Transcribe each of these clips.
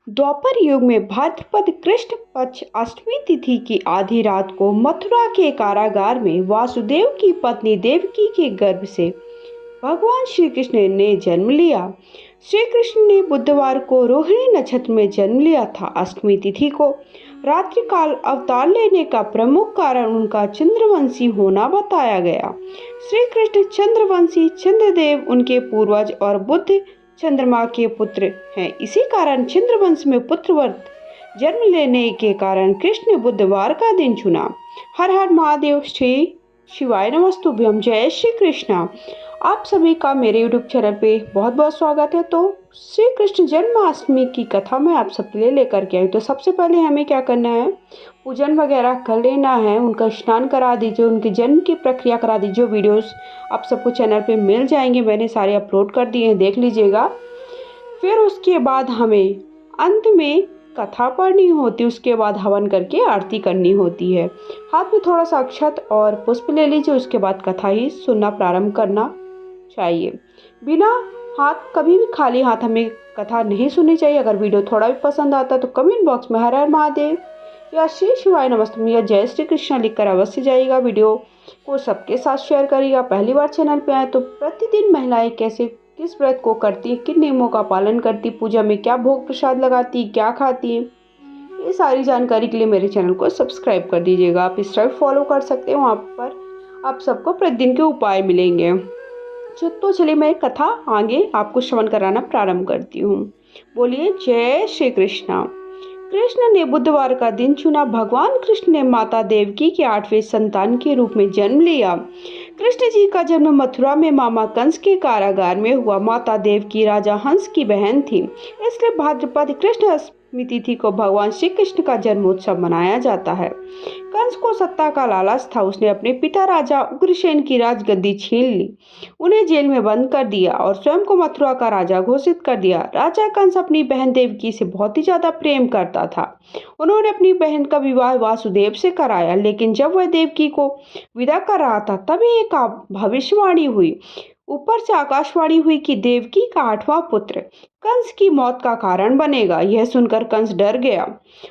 द्वापर युग में भाद्रपद कृष्ण पक्ष अष्टमी तिथि की आधी रात को मथुरा के कारागार में वासुदेव की पत्नी देवकी के गर्भ से भगवान श्री कृष्ण ने जन्म लिया। श्री कृष्ण ने बुधवार को रोहिणी नक्षत्र में जन्म लिया था। अष्टमी तिथि को रात्रि काल अवतार लेने का प्रमुख कारण उनका चंद्रवंशी होना बताया गया। श्री कृष्ण चंद्रवंशी, चंद्रदेव उनके पूर्वज और बुध चंद्रमा के पुत्र हैं। इसी कारण चंद्रवंश में पुत्रव्रत जन्म लेने के कारण कृष्ण ने बुधवार का दिन चुना। हर हर महादेव, श्री शिवाय नमस्तुभ्यम। जय श्री कृष्णा। आप सभी का मेरे यूट्यूब चैनल पे बहुत बहुत स्वागत है। तो श्री कृष्ण जन्माष्टमी की कथा मैं आप सबके लिए लेकर के आई। तो सबसे पहले हमें क्या करना है, पूजन वगैरह कर लेना है, उनका स्नान करा दीजिए, उनके जन्म की प्रक्रिया करा दीजिए। वीडियोस आप सबको चैनल पे मिल जाएंगे, मैंने सारे अपलोड कर दिए हैं, देख लीजिएगा। फिर उसके बाद हमें अंत में कथा पढ़नी होती, उसके बाद हवन करके आरती करनी होती है। हाथ में थोड़ा सा अक्षत और पुष्प ले लीजिए, उसके बाद कथा ही सुनना प्रारंभ करना चाहिए। बिना हाथ, कभी भी खाली हाथ हमें कथा नहीं सुननी चाहिए। अगर वीडियो थोड़ा भी पसंद आता तो कमेंट बॉक्स में हर हर महादेव या श्री शिवाय नमस्तुभ्यम या जय श्री कृष्ण लिखकर अवश्य जाइएगा। वीडियो को सबके साथ शेयर करिएगा। पहली बार चैनल पे आए तो प्रतिदिन महिलाएं कैसे किस व्रत को करती, किन नियमों का पालन करती, पूजा में क्या भोग प्रसाद लगाती, क्या खाती है, ये सारी जानकारी के लिए मेरे चैनल को सब्सक्राइब कर दीजिएगा। आप इस तरह फॉलो कर सकते हैं, वहाँ पर आप सबको प्रतिदिन के उपाय मिलेंगे। तो चलिए मैं कथा आगे आपको श्रवण कराना प्रारंभ करती हूँ। बोलिए जय श्री कृष्णा। कृष्ण ने बुधवार का दिन चुना। भगवान कृष्ण ने माता देवकी के 8वें संतान के रूप में जन्म लिया। कृष्ण जी का जन्म मथुरा में मामा कंस के कारागार में हुआ। माता देवकी राजा हंस की बहन थी, इसलिए भाद्रपद कृष्ण अष्टमी तिथि को भगवान श्री कृष्ण का जन्मोत्सव मनाया जाता है। कंस को सत्ता का लालच था। उसने अपने पिता राजा उग्रसेन की राजगद्दी छीन ली, उन्हें जेल में बंद कर दिया और स्वयं को मथुरा का राजा घोषित कर दिया। राजा कंस अपनी बहन देवकी से बहुत ही ज्यादा प्रेम करता था। उन्होंने अपनी बहन का विवाह वासुदेव से कराया, लेकिन जब वह देवकी को विदा कर रहा था तभी एक भविष्यवाणी हुई। ऊपर से आकाशवाणी हुई कि देवकी का 8वां पुत्र कंस की मौत का कारण बनेगा। यह सुनकर कंस डर गया।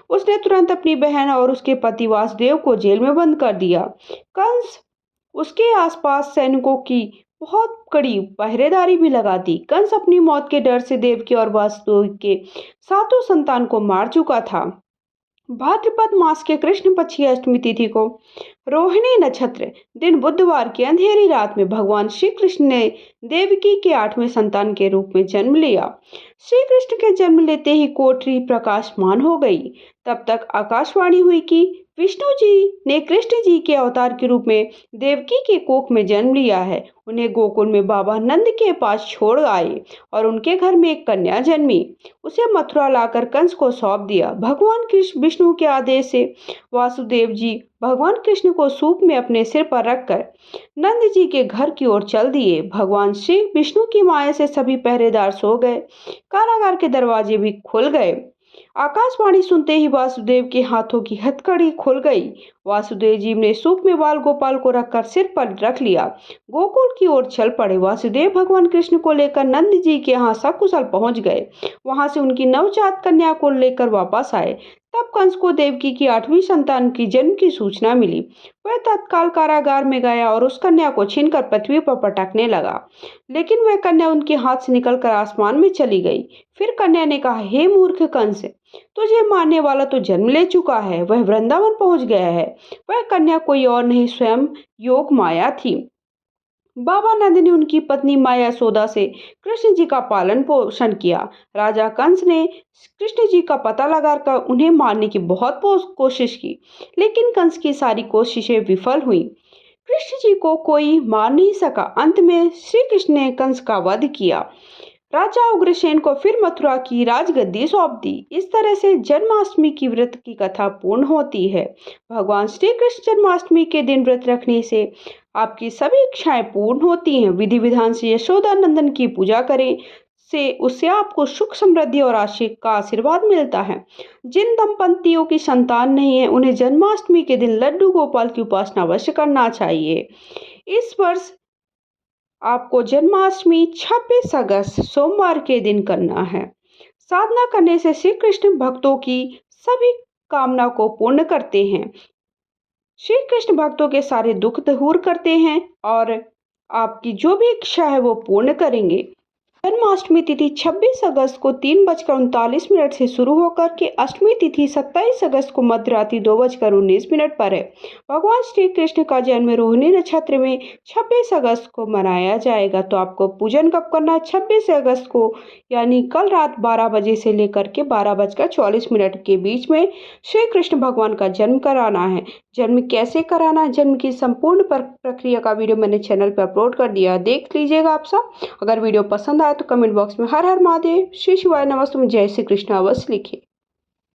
उसने तुरंत अपनी बहन और उसके पति वासुदेव को जेल में बंद कर दिया। कंस उसके आसपास सैनिकों की बहुत कड़ी पहरेदारी भी लगा दी। कंस अपनी मौत के डर से देवकी और वासुदेव के 7 संतान को मार चुका था। भाद्रपद मास के कृष्ण पक्ष की अष्टमी तिथि को रोहिणी नक्षत्र दिन बुधवार की अंधेरी रात में भगवान श्री कृष्ण ने देवकी के 8वें संतान के रूप में जन्म लिया। श्री कृष्ण के जन्म लेते ही कोठरी प्रकाशमान हो गई। तब तक आकाशवाणी हुई कि विष्णु जी ने कृष्ण जी के अवतार के रूप में देवकी के कोख में जन्म लिया है। उन्हें गोकुल में बाबा नंद के पास छोड़ आए और उनके घर में एक कन्या जन्मी। उसे मथुरा लाकर कंस को सौंप दिया। भगवान कृष्ण विष्णु के आदेश से वासुदेव जी भगवान कृष्ण को सूप में अपने सिर पर रखकर नंद जी के घर की ओर चल दिए। भगवान श्री विष्णु की माया से सभी पहरेदार सो गए, कारागार के दरवाजे भी खुल गए। आकाशवाणी सुनते ही वासुदेव के हाथों की हथकड़ी खुल गई। वासुदेव जी ने सूप में बाल गोपाल को रखकर सिर पर रख लिया, गोकुल की ओर चल पड़े। वासुदेव भगवान कृष्ण को लेकर नंद जी के यहाँ सकुशल पहुंच गए। वहां से उनकी नवजात कन्या को लेकर वापस आए। तब कंस को देवकी की 8वीं संतान की जन्म की सूचना मिली। वह तत्काल कारागार में गया और उस कन्या को छीनकर पृथ्वी पर पटकने लगा, लेकिन वह कन्या उनके हाथ से निकलकर आसमान में चली गई। फिर कन्या ने कहा, हे मूर्ख कंस, तुझे मारने वाला तो जन्म ले चुका है, वह वृंदावन पहुंच गया है। वह कन्या कोई और नहीं, स्वयं योग माया थी। बाबा नंद ने उनकी पत्नी माया यशोदा से कृष्ण जी का पालन पोषण किया। राजा कंस ने कृष्ण जी का पता लगाकर उन्हें मारने की बहुत कोशिश की, लेकिन कंस की सारी कोशिशें विफल हुई। कृष्ण जी को कोई मार नहीं सका। अंत में श्री कृष्ण ने कंस का वध किया। राजा उग्रसेन को फिर मथुरा की राजगद्दी सौंप दी। इस तरह से जन्माष्टमी की व्रत की कथा पूर्ण होती है। भगवान श्री कृष्ण जन्माष्टमी के दिन व्रत रखने से आपकी सभी इच्छाएं पूर्ण होती हैं। विधि विधान से यशोदा नंदन की पूजा करें, से उससे आपको सुख, समृद्धि और आशीर्वाद मिलता है। जिन दंपतियों की संतान नहीं है, उन्हें जन्माष्टमी के दिन लड्डू गोपाल की उपासना अवश्य करना चाहिए। इस वर्ष आपको जन्माष्टमी 26 अगस्त सोमवार के दिन करना है। साधना करने से श्री कृष्ण भक्तों की सभी कामना को पूर्ण करते हैं। श्री कृष्ण भक्तों के सारे दुख दूर करते हैं और आपकी जो भी इच्छा है वो पूर्ण करेंगे। जन्माष्टमी तिथि 26 अगस्त को 3:39 से शुरू होकर के अष्टमी तिथि 27 अगस्त को मध्यरात्रि 2:19 पर है। भगवान श्री कृष्ण का जन्म रोहिणी नक्षत्र में 26 अगस्त को मनाया जाएगा। तो आपको पूजन कब करना है? 26 अगस्त को, यानी कल रात 12 बजे से लेकर के 12:44 के बीच में श्री कृष्ण भगवान का जन्म कराना है। जन्म कैसे कराना है, जन्म की संपूर्ण प्रक्रिया का वीडियो मैंने चैनल पर अपलोड कर दिया, देख लीजिएगा आप सब। अगर वीडियो पसंद आए तो कमेंट बॉक्स में हर हर महादेव, श्री शिवाय नमस्तुम, जय श्री कृष्ण अवश्य लिखिए।